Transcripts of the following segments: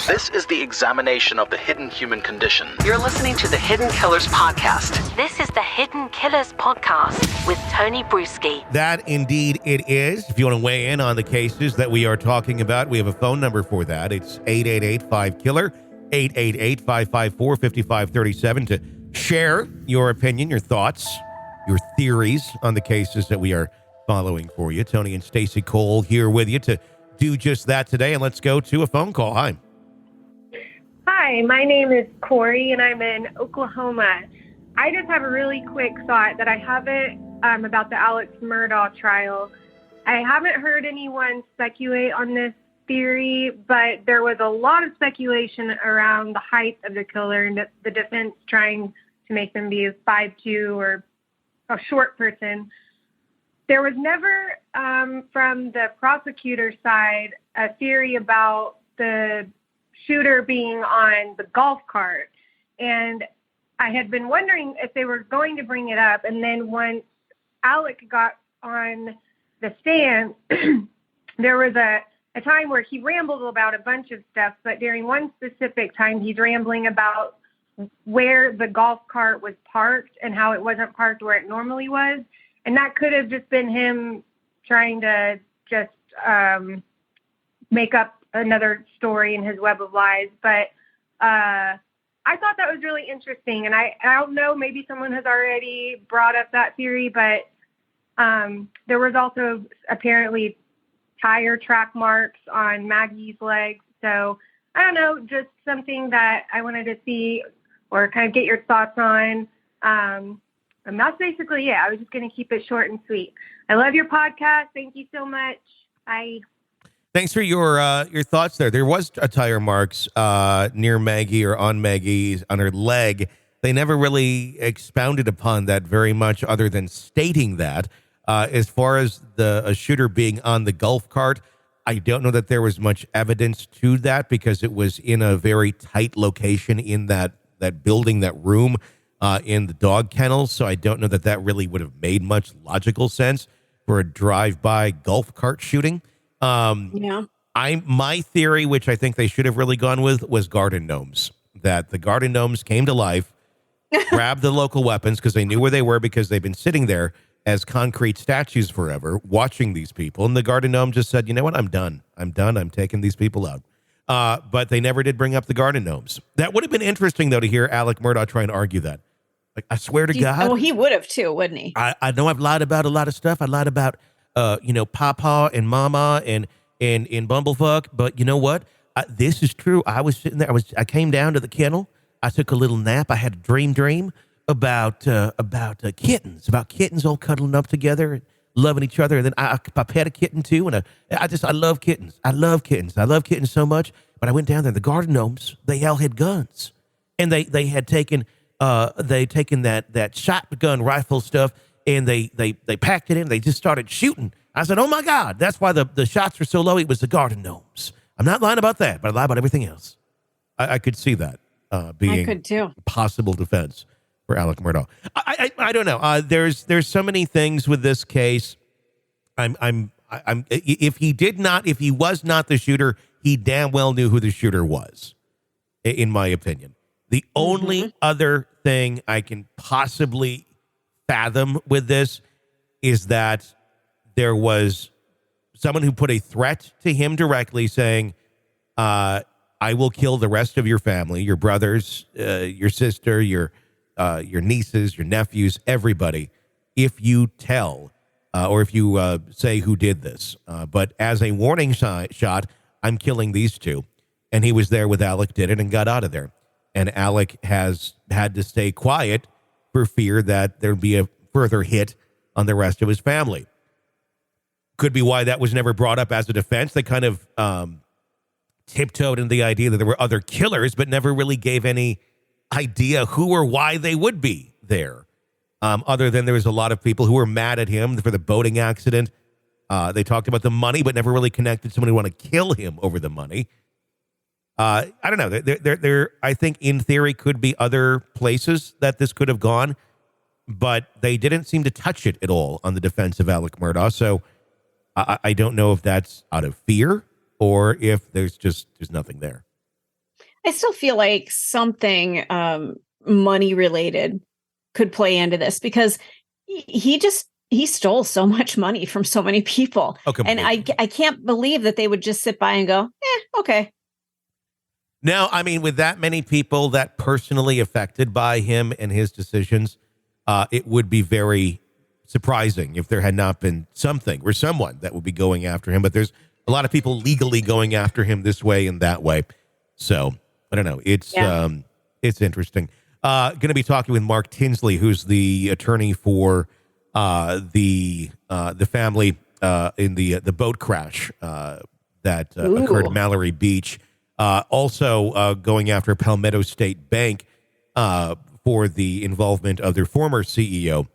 This is the examination of the hidden human condition. You're listening to the Hidden Killers Podcast. This is the Hidden Killers Podcast with Tony Bruschi. That indeed it is. If you want to weigh in on the cases that we are talking about, we have a phone number for that. It's 888-5-KILLER, 888-554-5537 to share your opinion, your thoughts, your theories on the cases that we are following for you. Tony and Stacey Cole here with you to do just that today. And let's go to a phone call. Hi. Hi, my name is Corey, and I'm in Oklahoma. I just have a really quick thought that I haven't about the Alex Murdaugh trial. I haven't heard anyone speculate on this theory, but there was a lot of speculation around the height of the killer and the defense trying to make them be 5'2" or a short person. There was never, from the prosecutor's side, a theory about the shooter being on the golf cart. And I had been wondering if they were going to bring it up. And then once Alec got on the stand, there was a time where he rambled about a bunch of stuff. But during one specific time, he's rambling about where the golf cart was parked and how it wasn't parked where it normally was. And that could have just been him trying to just make up another story in his web of lies. But I thought that was really interesting. And I don't know, maybe someone has already brought up that theory, but there was also apparently tire track marks on Maggie's legs. So I don't know, just something that I wanted to see or kind of get your thoughts on. And that's basically it. I was just going to keep it short and sweet. I love your podcast. Thank you so much. Bye. Thanks for your thoughts there. There was a tire marks near Maggie or on Maggie's on her leg. They never really expounded upon that very much other than stating that. As far as a shooter being on the golf cart, I don't know that there was much evidence to that because it was in a very tight location in that building, that room. In the dog kennels, so I don't know that really would have made much logical sense for a drive-by golf cart shooting. My theory, which I think they should have really gone with, was garden gnomes. That the garden gnomes came to life, grabbed the local weapons because they knew where they were because they've been sitting there as concrete statues forever, watching these people. And the garden gnome just said, you know what, I'm done. I'm taking these people out. But they never did bring up the garden gnomes. That would have been interesting, though, to hear Alex Murdaugh try and argue that. Like, I swear to God. Well, he would have too, wouldn't he? I know I've lied about a lot of stuff. I lied about, Papa and Mama and Bumblefuck. But you know what? This is true. I was sitting there. I came down to the kennel. I took a little nap. I had a dream about kittens, all cuddling up together and loving each other. And then I pet a kitten too. And I love kittens. I love kittens. I love kittens so much. But I went down there. The garden gnomes, they all had guns, and they had taken. They taken that shotgun rifle stuff and they packed it in. They just started shooting. I said, oh my God, that's why the shots were so low. It was the garden gnomes. I'm not lying about that, but I lie about everything else. I could see that being I could too. Possible defense for Alex Murdaugh. I don't know. There's so many things with this case. If he was not the shooter, he damn well knew who the shooter was, in my opinion. The only other thing I can possibly fathom with this is that there was someone who put a threat to him directly saying, I will kill the rest of your family, your brothers, your sister, your nieces, your nephews, everybody, if you tell or if you say who did this. But as a warning shot, I'm killing these two. And he was there with Alec, did it, and got out of there. And Alec has had to stay quiet for fear that there'd be a further hit on the rest of his family. Could be why that was never brought up as a defense. They kind of tiptoed into the idea that there were other killers, but never really gave any idea who or why they would be there. Other than there was a lot of people who were mad at him for the boating accident. They talked about the money, but never really connected someone who wanted to kill him over the money. I don't know. There, I think in theory could be other places that this could have gone, but they didn't seem to touch it at all on the defense of Alex Murdaugh. So I don't know if that's out of fear or if there's nothing there. I still feel like something money related could play into this, because he stole so much money from so many people. Oh, and I can't believe that they would just sit by and go, okay. Now, I mean, with that many people that personally affected by him and his decisions, it would be very surprising if there had not been something or someone that would be going after him. But there's a lot of people legally going after him this way and that way. So I don't know. It's interesting. Going to be talking with Mark Tinsley, who's the attorney for the family in the boat crash that occurred at Mallory Beach. Also going after Palmetto State Bank for the involvement of their former CEO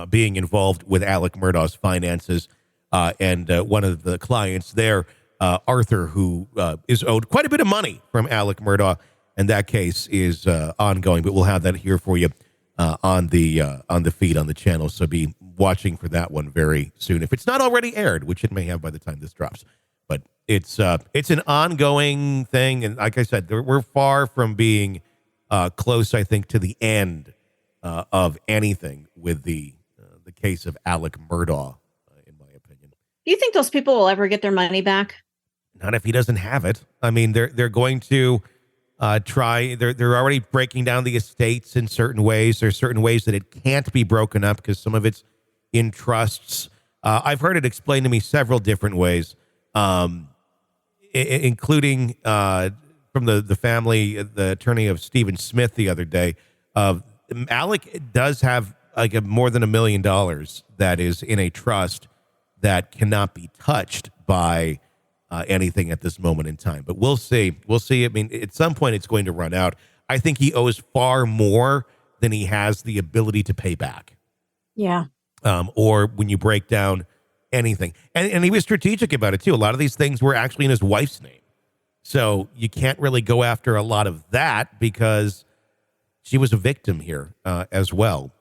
being involved with Alex Murdaugh's finances. And one of the clients there, Arthur, who is owed quite a bit of money from Alex Murdaugh, and that case is ongoing. But we'll have that here for you on the feed on the channel. So be watching for that one very soon, if it's not already aired, which it may have by the time this drops. But it's an ongoing thing, and like I said, we're far from being close, I think, to the end of anything with the case of Alex Murdaugh, in my opinion. Do you think those people will ever get their money back? Not if he doesn't have it. I mean, they're going to try. They're already breaking down the estates in certain ways. There's certain ways that it can't be broken up because some of it's in trusts. I've heard it explained to me several different ways, including from the family, the attorney of Stephen Smith the other day. Alec does have like more than $1 million that is in a trust that cannot be touched by anything at this moment in time. But we'll see. We'll see. I mean, at some point it's going to run out. I think he owes far more than he has the ability to pay back. Yeah. Or when you break down anything. And he was strategic about it too. A lot of these things were actually in his wife's name. So you can't really go after a lot of that because she was a victim here as well.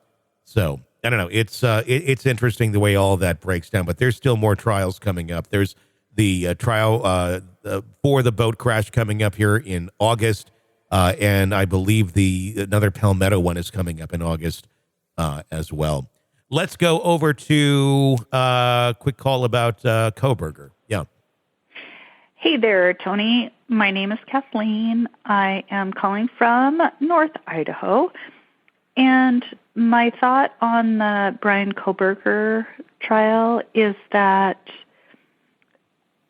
So I don't know. It's interesting the way all of that breaks down, but there's still more trials coming up. There's the trial for the boat crash coming up here in August. And I believe another Palmetto one is coming up in August as well. Let's go over to a quick call about Kohberger. Yeah. Hey there, Tony. My name is Kathleen. I am calling from North Idaho. And my thought on the Bryan Kohberger trial is that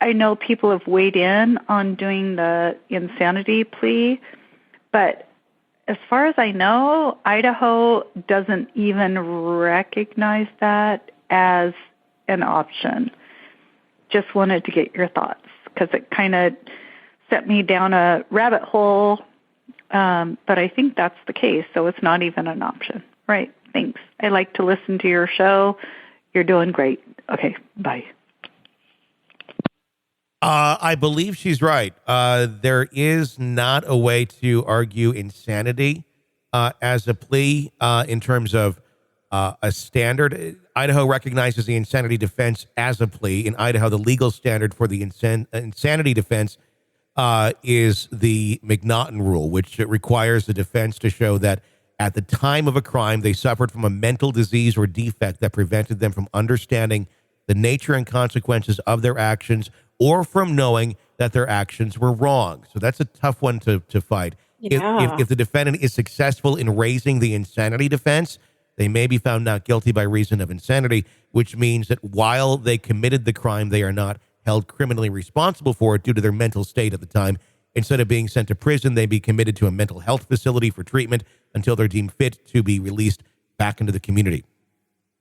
I know people have weighed in on doing the insanity plea, but as far as I know, Idaho doesn't even recognize that as an option. Just wanted to get your thoughts because it kind of set me down a rabbit hole, but I think that's the case, so it's not even an option. Right, thanks. I like to listen to your show. You're doing great. Okay, bye. I believe she's right. There is not a way to argue insanity as a plea in terms of a standard. Idaho recognizes the insanity defense as a plea. In Idaho, the legal standard for the insanity defense is the McNaughton rule, which requires the defense to show that at the time of a crime, they suffered from a mental disease or defect that prevented them from understanding the nature and consequences of their actions or from knowing that their actions were wrong. So that's a tough one to fight. Yeah. If the defendant is successful in raising the insanity defense, they may be found not guilty by reason of insanity, which means that while they committed the crime, they are not held criminally responsible for it due to their mental state at the time. Instead of being sent to prison, they be committed to a mental health facility for treatment until they're deemed fit to be released back into the community.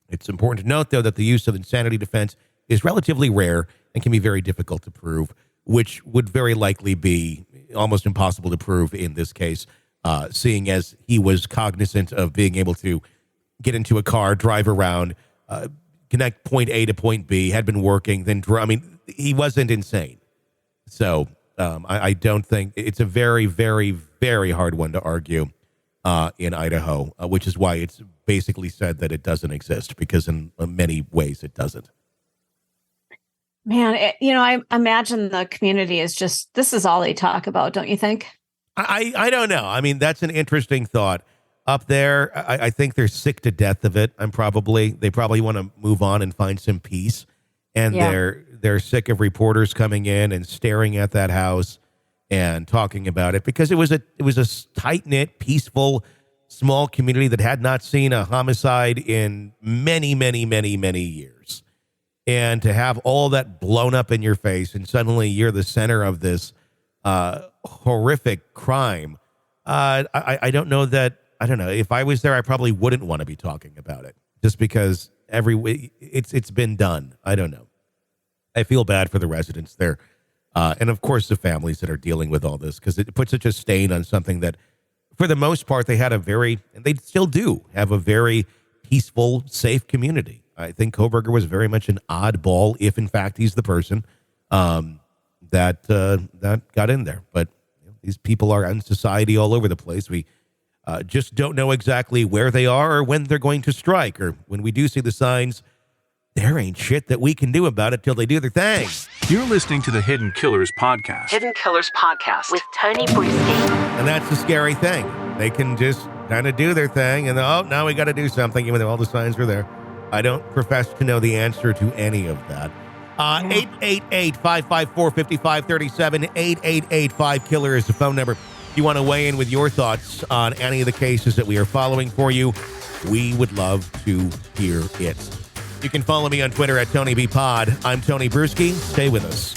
It's important to note, though, that the use of insanity defense is relatively rare and can be very difficult to prove, which would very likely be almost impossible to prove in this case, seeing as he was cognizant of being able to get into a car, drive around, connect point A to point B, had been working, then he wasn't insane. So I don't think it's a very, very, very hard one to argue in Idaho, which is why it's basically said that it doesn't exist, because in many ways it doesn't. Man, I imagine the community is just, this is all they talk about, don't you think? I don't know. I mean, that's an interesting thought. Up there, I think they're sick to death of it. They probably want to move on and find some peace. And they're sick of reporters coming in and staring at that house and talking about it, because it was a tight-knit, peaceful, small community that had not seen a homicide in many, many, many, many years. And to have all that blown up in your face and suddenly you're the center of this horrific crime. I don't know that. I don't know. If I was there, I probably wouldn't want to be talking about it, just because it's been done. I don't know. I feel bad for the residents there. And of course the families that are dealing with all this, because it puts such a stain on something that for the most part, they still do have a very peaceful, safe community. I think Kohberger was very much an oddball, if in fact he's the person that got in there. But these people are in society all over the place. We just don't know exactly where they are or when they're going to strike, or when we do see the signs, there ain't shit that we can do about it till they do their thing. You're listening to the Hidden Killers Podcast. Hidden Killers Podcast with Tony Bruschi. And that's the scary thing. They can just kind of do their thing and, now we got to do something, even though all the signs are there. I don't profess to know the answer to any of that. 888-554-5537, 888-5-KILLER is the phone number. If you want to weigh in with your thoughts on any of the cases that we are following for you, we would love to hear it. You can follow me on Twitter at TonyBPod. I'm Tony Bruschi. Stay with us.